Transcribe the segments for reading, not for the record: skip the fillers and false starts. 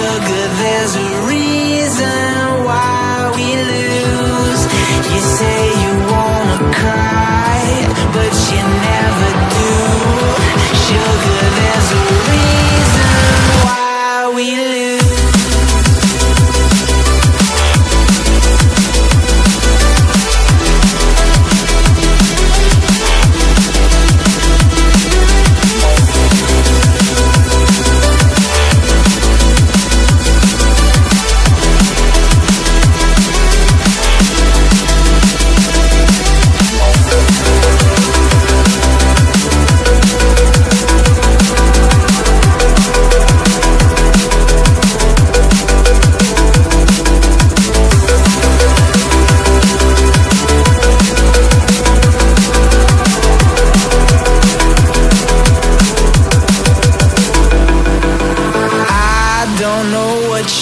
Sugar, there's a reason why we lose. You say you wanna cry, but you never do. Sugar, there's a reason why we lose.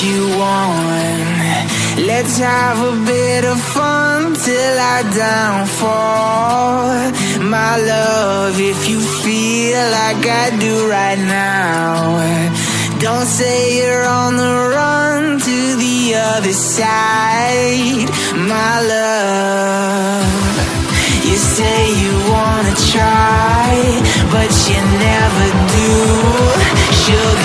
You want. Let's have a bit of fun till I downfall. My love, if you feel like I do right now, don't say you're on the run to the other side. My love, you say you wanna try, but you never do. Sugar,